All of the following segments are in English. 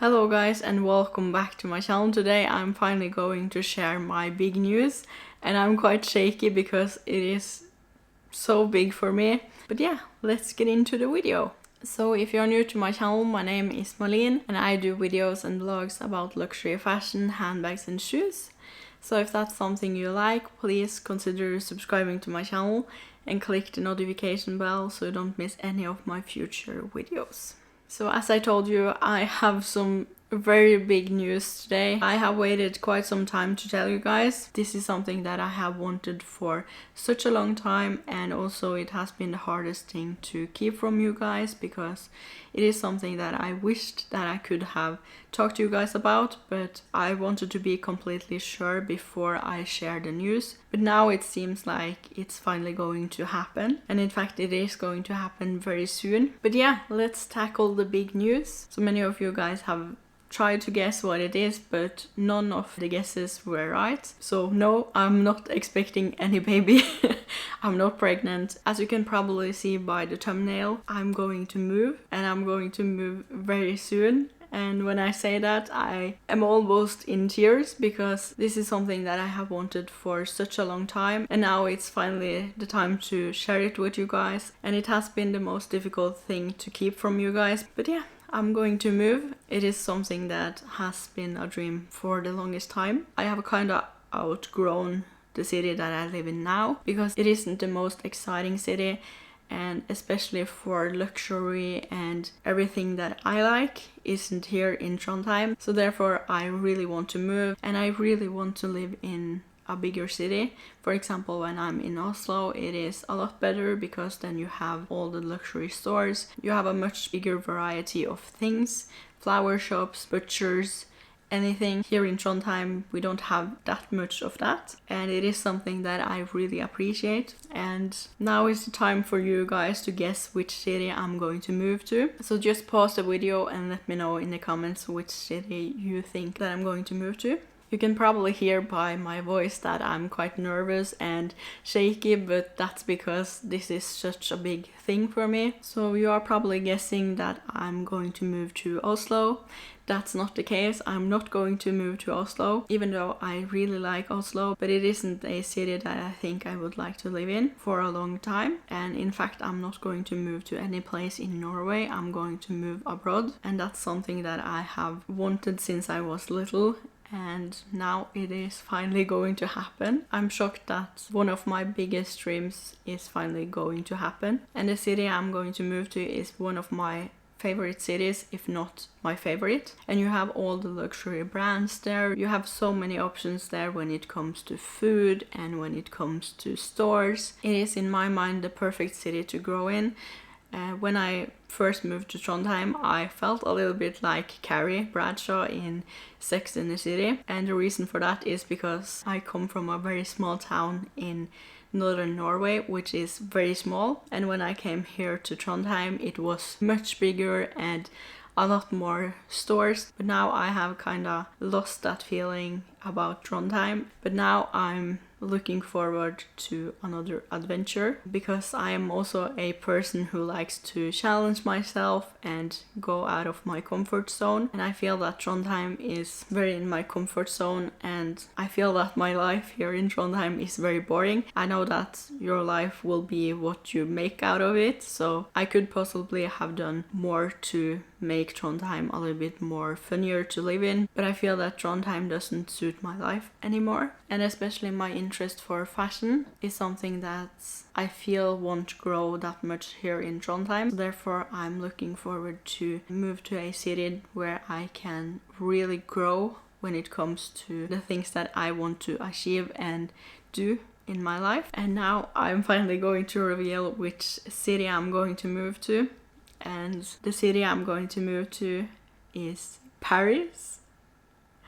Hello guys and welcome back to my channel. Today I'm finally going to share my big news and I'm quite shaky because it is so big for me. But yeah, let's get into the video. So if you're new to my channel, my name is Marlene and I do videos and vlogs about luxury fashion, handbags and shoes. So if that's something you like, please consider subscribing to my channel and click the notification bell so you don't miss any of my future videos. So as I told you, I have some very big news today. I have waited quite some time to tell you guys. This is something that I have wanted for such a long time, and also it has been the hardest thing to keep from you guys because it is something that I wished that I could have talked to you guys about, but I wanted to be completely sure before I share the news. But now it seems like it's finally going to happen, and in fact it is going to happen very soon. But yeah, let's tackle the big news. So many of you guys have tried to guess what it is, but none of the guesses were right. So no, I'm not expecting any baby. I'm not pregnant. As you can probably see by the thumbnail, I'm going to move, and I'm going to move very soon. And when I say that, I am almost in tears because this is something that I have wanted for such a long time, and now it's finally the time to share it with you guys. And it has been the most difficult thing to keep from you guys, but yeah, I'm going to move. It is something that has been a dream for the longest time. I have kind of outgrown the city that I live in now because it isn't the most exciting city, and especially for luxury and everything that I like isn't here in Trondheim. So therefore I really want to move, and I really want to live in a bigger city. For example, when I'm in Oslo, it is a lot better because then you have all the luxury stores, you have a much bigger variety of things, flower shops, butchers, anything. Here in Trondheim we don't have that much of that, and it is something that I really appreciate. And now is the time for you guys to guess which city I'm going to move to. So just pause the video and let me know in the comments which city you think that I'm going to move to. You can probably hear by my voice that I'm quite nervous and shaky, but that's because this is such a big thing for me. So you are probably guessing that I'm going to move to Oslo. That's not the case. I'm not going to move to Oslo, even though I really like Oslo, but it isn't a city that I think I would like to live in for a long time. And in fact, I'm not going to move to any place in Norway. I'm going to move abroad, and that's something that I have wanted since I was little. And now it is finally going to happen. I'm shocked that one of my biggest dreams is finally going to happen. And the city I'm going to move to is one of my favorite cities, if not my favorite. And you have all the luxury brands there. You have so many options there when it comes to food and when it comes to stores. It is, in my mind, the perfect city to grow in. When I first moved to Trondheim, I felt a little bit like Carrie Bradshaw in Sex and the City, and the reason for that is because I come from a very small town in northern Norway, which is very small, and when I came here to Trondheim it was much bigger and a lot more stores. But now I have kind of lost that feeling about Trondheim, but now I'm looking forward to another adventure because I am also a person who likes to challenge myself and go out of my comfort zone, and I feel that Trondheim is very in my comfort zone, and I feel that my life here in Trondheim is very boring. I know that your life will be what you make out of it, so I could possibly have done more to make Trondheim a little bit more funnier to live in, but I feel that Trondheim doesn't suit my life anymore. And especially my interest for fashion is something that I feel won't grow that much here in Trondheim. Therefore I'm looking forward to move to a city where I can really grow when it comes to the things that I want to achieve and do in my life. And now I'm finally going to reveal which city I'm going to move to. And the city I'm going to move to is Paris.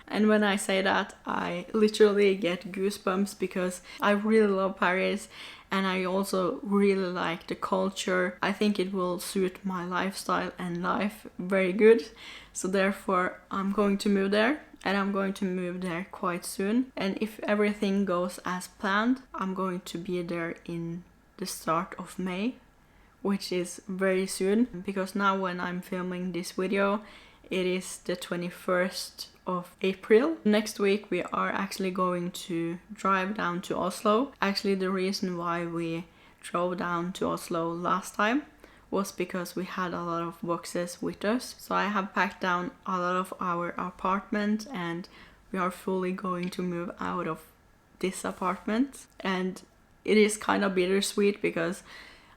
And when I say that, I literally get goosebumps because I really love Paris, and I also really like the culture. I think it will suit my lifestyle and life very good. So therefore I'm going to move there, and I'm going to move there quite soon. And if everything goes as planned, I'm going to be there in the start of May, which is very soon, because now when I'm filming this video It is the 21st of April. Next week we are actually going to drive down to Oslo. Actually, the reason why we drove down to Oslo last time was because we had a lot of boxes with us. So I have packed down a lot of our apartment and we are fully going to move out of this apartment. And it is kind of bittersweet because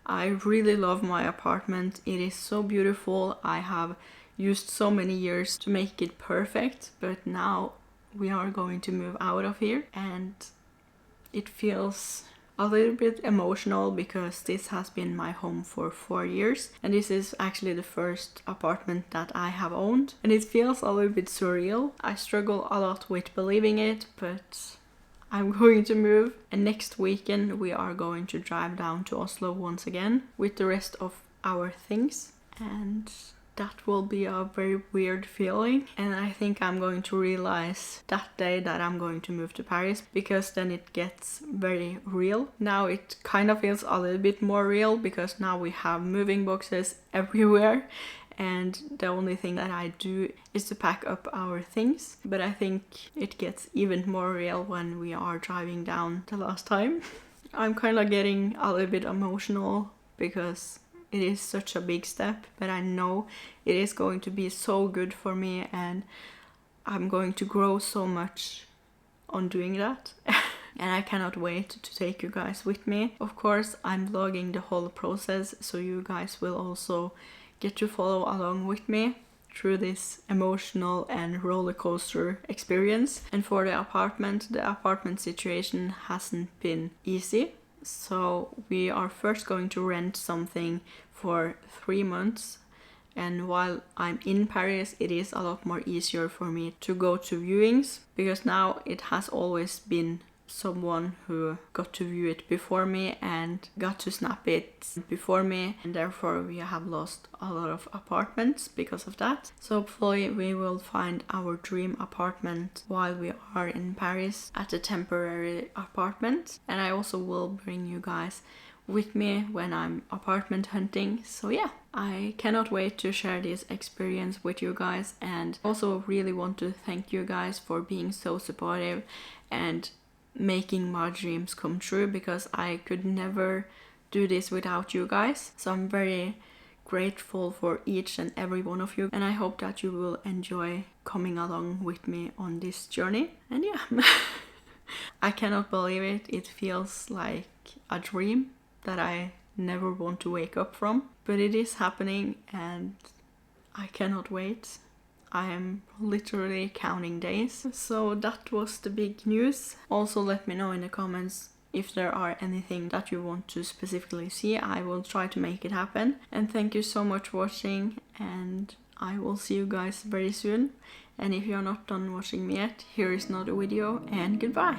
I really love my apartment. It is so beautiful. I have used so many years to make it perfect, but now we are going to move out of here and it feels a little bit emotional because this has been my home for 4 years and this is actually the first apartment that I have owned, and it feels a little bit surreal. I struggle a lot with believing it, but I'm going to move, and next weekend we are going to drive down to Oslo once again with the rest of our things, and that will be a very weird feeling. And I think I'm going to realize that day that I'm going to move to Paris, because then it gets very real. Now it kind of feels a little bit more real because now we have moving boxes everywhere and the only thing that I do is to pack up our things. But I think it gets even more real when we are driving down the last time. I'm kind of getting a little bit emotional because it is such a big step, but I know it is going to be so good for me and I'm going to grow so much on doing that. And I cannot wait to take you guys with me. Of course, I'm vlogging the whole process, so you guys will also get to follow along with me through this emotional and roller coaster experience. And for the apartment situation hasn't been easy. So we are first going to rent something for 3 months, and while I'm in Paris it is a lot more easier for me to go to viewings, because now it has always been someone who got to view it before me and got to snap it before me, and therefore we have lost a lot of apartments because of that. So hopefully we will find our dream apartment while we are in Paris at a temporary apartment, and I also will bring you guys with me when I'm apartment hunting. So yeah, I cannot wait to share this experience with you guys, and also really want to thank you guys for being so supportive and making my dreams come true, because I could never do this without you guys. So I'm very grateful for each and every one of you, and I hope that you will enjoy coming along with me on this journey. And yeah, I cannot believe it. It feels like a dream that I never want to wake up from, but it is happening and I cannot wait. I am literally counting days. So that was the big news. Also let me know in the comments if there are anything that you want to specifically see. I will try to make it happen. And thank you so much for watching, and I will see you guys very soon. And if you're not done watching me yet, here is another video, and goodbye.